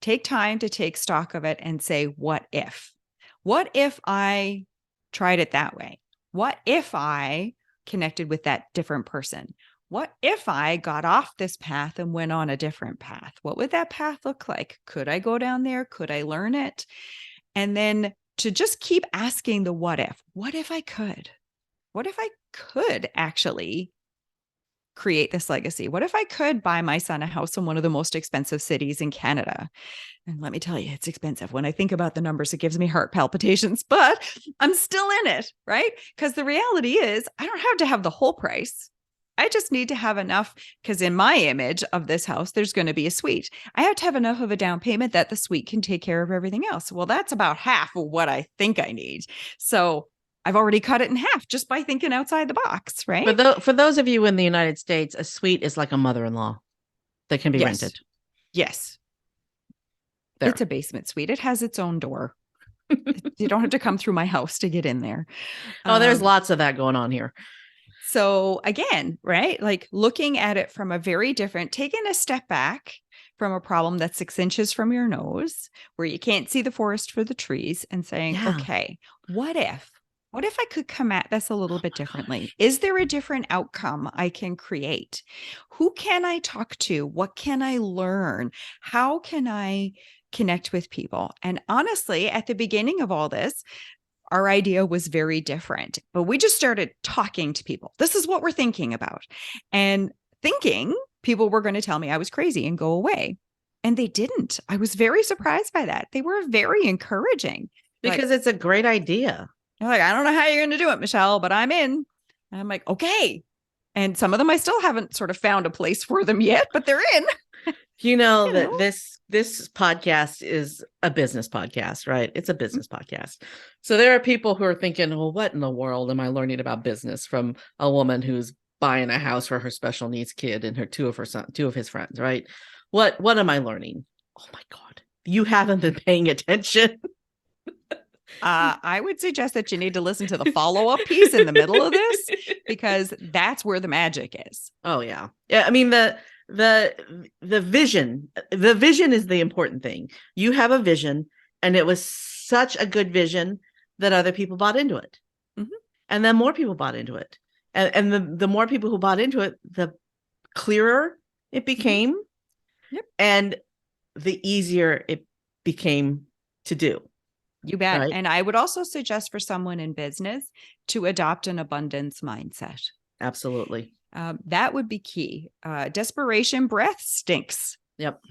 take time to take stock of it and say, what if? What if I tried it that way? What if I connected with that different person? What if I got off this path and went on a different path? What would that path look like? Could I go down there? Could I learn it? And then to just keep asking the what if. What if I could? What if I could actually create this legacy? What if I could buy my son a house in one of the most expensive cities in Canada? And let me tell you, it's expensive. When I think about the numbers, it gives me heart palpitations, but I'm still in it, right? Because the reality is I don't have to have the whole price. I just need to have enough, because in my image of this house, there's going to be a suite. I have to have enough of a down payment that the suite can take care of everything else. Well, that's about half of what I think I need. So I've already cut it in half just by thinking outside the box, right? For those of you in the United States, a suite is like a mother-in-law that can be rented. Yes. There. It's a basement suite. It has its own door. You don't have to come through my house to get in there. Oh, there's lots of that going on here. So again, right? Like looking at it from a very different, taking a step back from a problem that's 6 inches from your nose, where you can't see the forest for the trees, and saying, okay, what if I could come at this a little bit differently? Is there a different outcome I can create? Who can I talk to? What can I learn? How can I connect with people? And honestly, at the beginning of all this, our idea was very different, but we just started talking to people. This is what we're thinking about, and thinking people were going to tell me I was crazy and go away. And they didn't. I was very surprised by that. They were very encouraging. Because it's a great idea. They're like, I don't know how you're going to do it, Michelle, but I'm in. And I'm like, okay. And some of them, I still haven't sort of found a place for them yet, but they're in. That this podcast is a business podcast, right? It's a business podcast. So there are people who are thinking, well, what in the world am I learning about business from a woman who's buying a house for her special needs kid and two of his friends, right? What am I learning? Oh my God, you haven't been paying attention. I would suggest that you need to listen to the follow-up piece in the middle of this, because that's where the magic is. Oh yeah. Yeah. I mean, the vision is the important thing. You have a vision, and it was such a good vision that other people bought into it. Mhm. And then more people bought into it. And the more people who bought into it, the clearer it became. Yep. And the easier it became to do. You bet. Right? And I would also suggest for someone in business to adopt an abundance mindset. Absolutely. That would be key. Desperation breath stinks. Yep.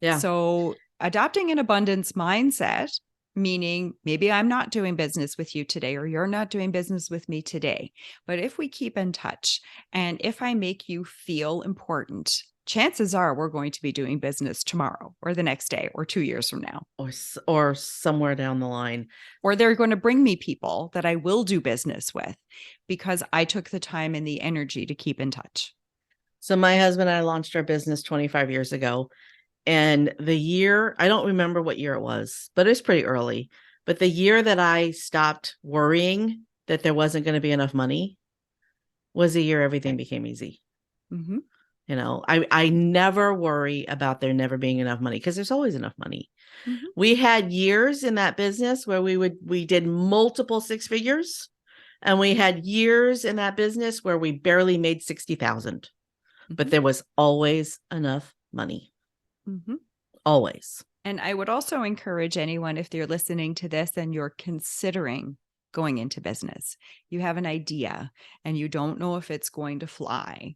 Yeah. So adopting an abundance mindset, meaning maybe I'm not doing business with you today, or you're not doing business with me today. But if we keep in touch, and if I make you feel important, chances are we're going to be doing business tomorrow, or the next day, or 2 years from now. Or somewhere down the line. Or they're going to bring me people that I will do business with because I took the time and the energy to keep in touch. So my husband and I launched our business 25 years ago. And the year, I don't remember what year it was, but it was pretty early. But the year that I stopped worrying that there wasn't going to be enough money was the year everything became easy. Mm-hmm. You know, I never worry about there never being enough money, because there's always enough money. Mm-hmm. We had years in that business where we did multiple six figures, and we had years in that business where we barely made 60,000, Mm-hmm. but there was always enough money. Mm-hmm. Always. And I would also encourage anyone, if they're listening to this and you're considering going into business, you have an idea and you don't know if it's going to fly,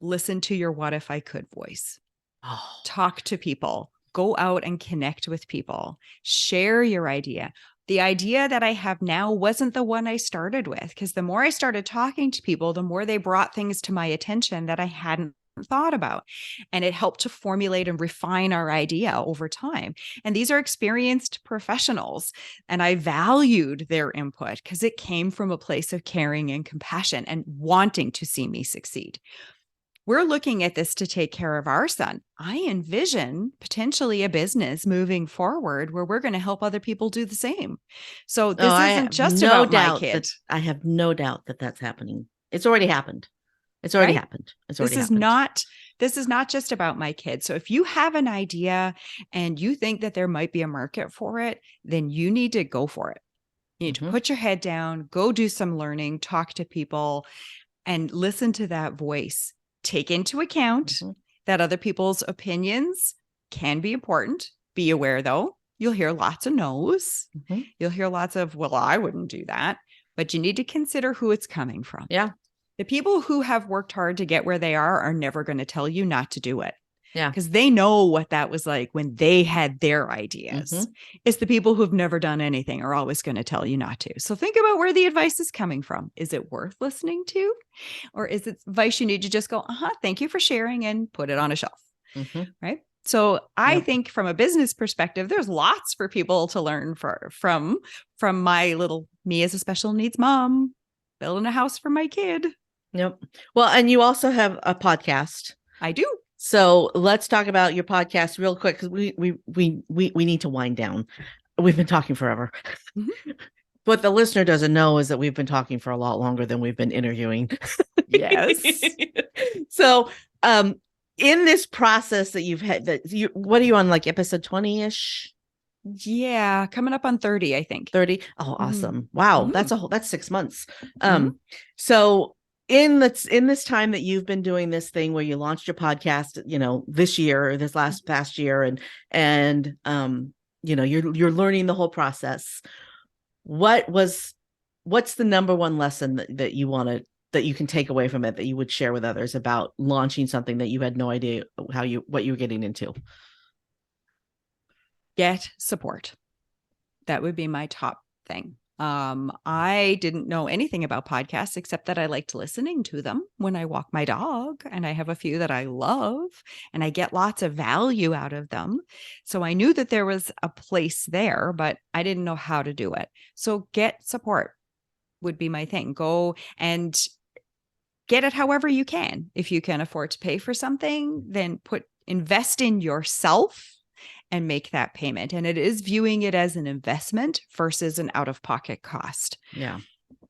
listen to your what if I could voice. Oh. Talk to people, go out and connect with people, share your idea. The idea that I have now wasn't the one I started with, because the more I started talking to people, the more they brought things to my attention that I hadn't thought about. And it helped to formulate and refine our idea over time. And these are experienced professionals. And I valued their input because it came from a place of caring and compassion and wanting to see me succeed. We're looking at this to take care of our son. I envision potentially a business moving forward where we're going to help other people do the same. So this isn't just about my kid. I have no doubt that that's happening. It's already happened. It's already happened. This is not just about my kid. So if you have an idea and you think that there might be a market for it, then you need to go for it. You need to put your head down, go do some learning, talk to people, and listen to that voice. Take into account that other people's opinions can be important. Be aware, though, you'll hear lots of no's. You'll hear lots of, well, I wouldn't do that. But you need to consider who it's coming from. Yeah. The people who have worked hard to get where they are never going to tell you not to do it. Yeah. Because they know what that was like when they had their ideas. It's the people who've never done anything are always going to tell you not to. So think about where the advice is coming from. Is it worth listening to? Or is it advice you need to just go, thank you for sharing, and put it on a shelf? Right. So I think from a business perspective, there's lots for people to learn from my little me as a special needs mom, building a house for my kid. Yep. Well, and you also have a podcast. I do. So let's talk about your podcast real quick, because we need to wind down. We've been talking forever. What the listener doesn't know is that we've been talking for a lot longer than we've been interviewing. Yes. So, in this process that you've had, what are you on, like episode 20-ish? Yeah, coming up on 30, I think. 30. Oh, awesome. Wow. That's 6 months. So in this time that you've been doing this thing where you launched your podcast, this year, or this past year, and you're learning the whole process. What's the number one lesson that you can take away from it, that you would share with others about launching something that you had no idea what you were getting into? Get support. That would be my top thing. I didn't know anything about podcasts except that I liked listening to them when I walk my dog, and I have a few that I love and I get lots of value out of them. So I knew that there was a place there, but I didn't know how to do it. So get support would be my thing. Go and get it however you can. If you can afford to pay for something, then invest in yourself and make that payment. And it is viewing it as an investment versus an out-of-pocket cost. Yeah.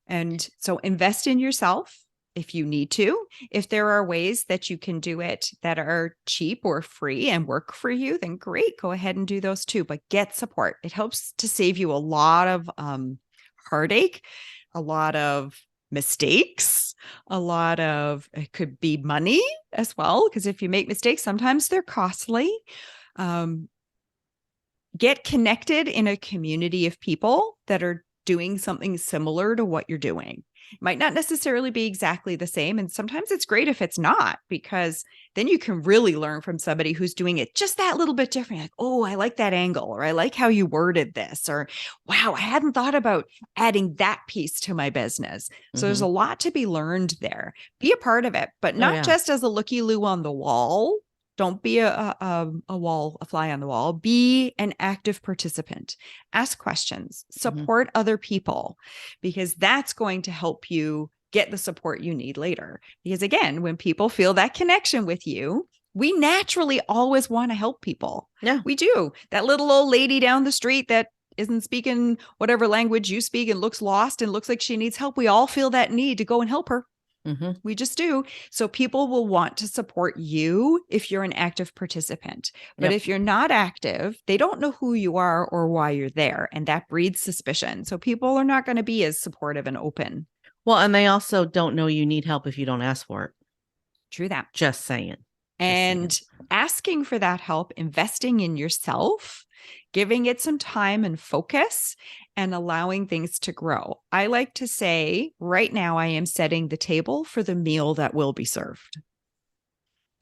And so invest in yourself if you need to. If there are ways that you can do it that are cheap or free and work for you, then great, go ahead and do those too. But get support. It helps to save you a lot of heartache, a lot of mistakes, it could be money as well, because if you make mistakes, sometimes they're costly. Get connected in a community of people that are doing something similar to what you're doing. It might not necessarily be exactly the same. And sometimes it's great if it's not, because then you can really learn from somebody who's doing it just that little bit different. Like, oh, I like that angle, or I like how you worded this, or wow, I hadn't thought about adding that piece to my business. So there's a lot to be learned there. Be a part of it, but not just as a looky-loo on the wall. Don't be a fly on the wall. Be an active participant. Ask questions, support other people, because that's going to help you get the support you need later. Because again, when people feel that connection with you, we naturally always want to help people. Yeah, we do. That little old lady down the street that isn't speaking whatever language you speak and looks lost and looks like she needs help. We all feel that need to go and help her. We just do. So people will want to support you if you're an active participant. But if you're not active, they don't know who you are or why you're there. And that breeds suspicion. So people are not going to be as supportive and open. Well, and they also don't know you need help if you don't ask for it. True that. Just saying. And asking for that help, investing in yourself, giving it some time and focus, and allowing things to grow. I like to say, right now, I am setting the table for the meal that will be served.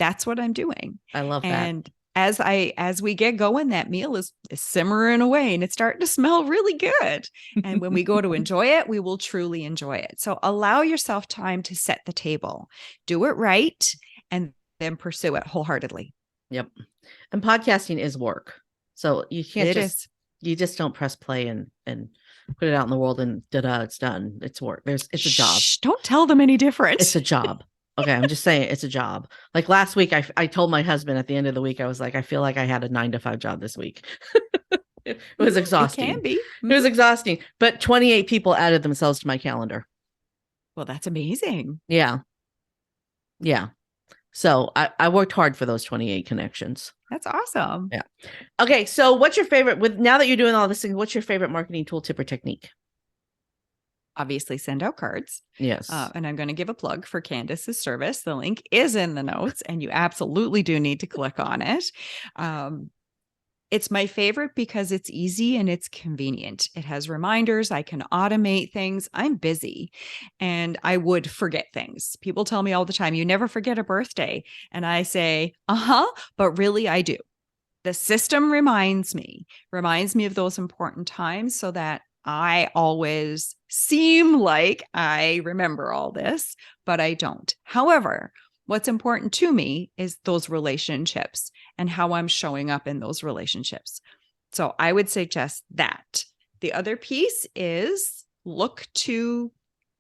That's what I'm doing. I love that. And as we get going, that meal is simmering away and it's starting to smell really good. And when we go to enjoy it, we will truly enjoy it. So allow yourself time to set the table, do it right, and then pursue it wholeheartedly. Yep. And podcasting is work. So you can't you just don't press play and put it out in the world and it's done. It's work. It's a job. Don't tell them any different. It's a job. Okay. I'm just saying it's a job. Like last week, I told my husband at the end of the week, I was like, I feel like I had a 9-to-5 job this week. It was exhausting. It can be. It was exhausting, but 28 people added themselves to my calendar. Well, that's amazing. Yeah. Yeah. So I worked hard for those 28 connections. That's awesome. Yeah. Okay. So what's your favorite now that you're doing all this thing, what's your favorite marketing tool, tip, or technique? Obviously send out cards. Yes. And I'm going to give a plug for Candace's service. The link is in the notes and you absolutely do need to click on it. It's my favorite because it's easy and it's convenient. It has reminders. I can automate things. I'm busy and I would forget things. People tell me all the time, you never forget a birthday. And I say, but really I do. The system reminds me of those important times so that I always seem like I remember all this, but I don't. However, what's important to me is those relationships and how I'm showing up in those relationships. So I would suggest that. The other piece is look to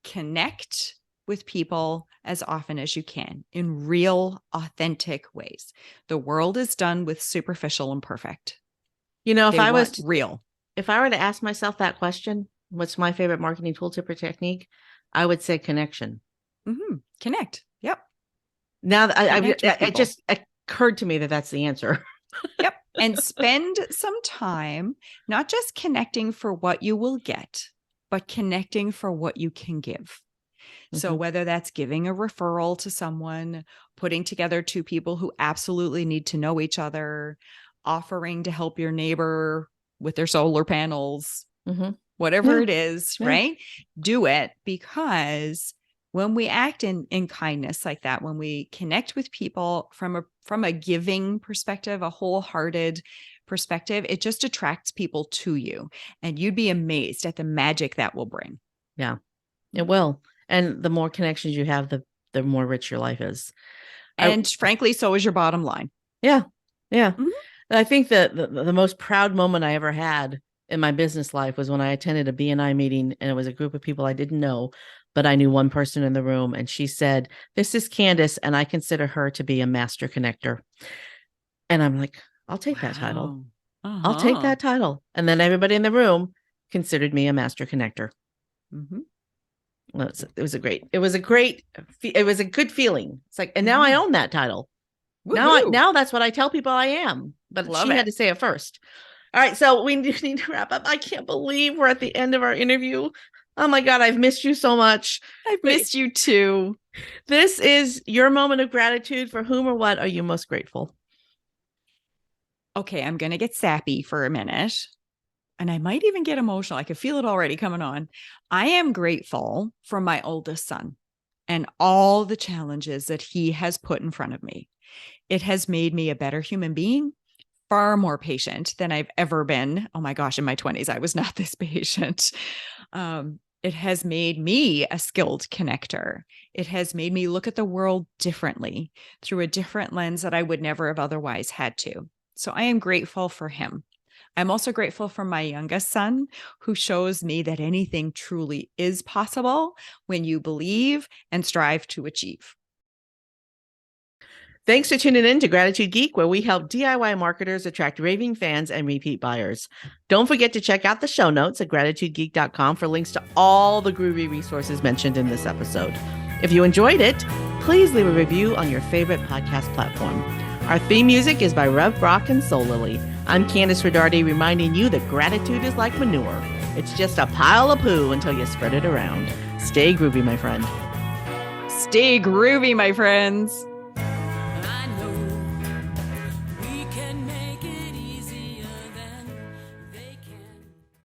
connect with people as often as you can in real, authentic ways. The world is done with superficial and perfect. You know, if I was real, if I were to ask myself that question, what's my favorite marketing tool, tip, or technique? I would say connection. Connect. Yep. Now that it just occurred to me that that's the answer. Yep. And spend some time, not just connecting for what you will get, but connecting for what you can give. So whether that's giving a referral to someone, putting together two people who absolutely need to know each other, offering to help your neighbor with their solar panels, whatever it is, right? Do it, because when we act in kindness like that, when we connect with people from a giving perspective, a wholehearted perspective, it just attracts people to you. And you'd be amazed at the magic that will bring. Yeah, it will. And the more connections you have, the more rich your life is. And frankly, so is your bottom line. Yeah. Yeah. I think that the most proud moment I ever had in my business life was when I attended a BNI meeting, and it was a group of people I didn't know, but I knew one person in the room, and she said, "This is Candace, and I consider her to be a master connector." And I'm like, I'll take that title. I'll take that title. And then everybody in the room considered me a master connector. Mm-hmm. It was a good feeling. It's like, and now I own that title. Now that's what I tell people I am, but she had to say it first. All right. So we need to wrap up. I can't believe we're at the end of our interview. Oh my God. I've missed you so much. I've missed you too. This is your moment of gratitude. For whom or what are you most grateful? Okay. I'm going to get sappy for a minute. And I might even get emotional. I can feel it already coming on. I am grateful for my oldest son and all the challenges that he has put in front of me. It has made me a better human being, far more patient than I've ever been. Oh my gosh, in my 20s, I was not this patient. It has made me a skilled connector. It has made me look at the world differently through a different lens that I would never have otherwise had to. So I am grateful for him. I'm also grateful for my youngest son, who shows me that anything truly is possible when you believe and strive to achieve. Thanks for tuning in to Gratitude Geek, where we help DIY marketers attract raving fans and repeat buyers. Don't forget to check out the show notes at gratitudegeek.com for links to all the groovy resources mentioned in this episode. If you enjoyed it, please leave a review on your favorite podcast platform. Our theme music is by Rev Brock and Soul Lily. I'm Candace Rodarte, reminding you that gratitude is like manure. It's just a pile of poo until you spread it around. Stay groovy, my friend. Stay groovy, my friends.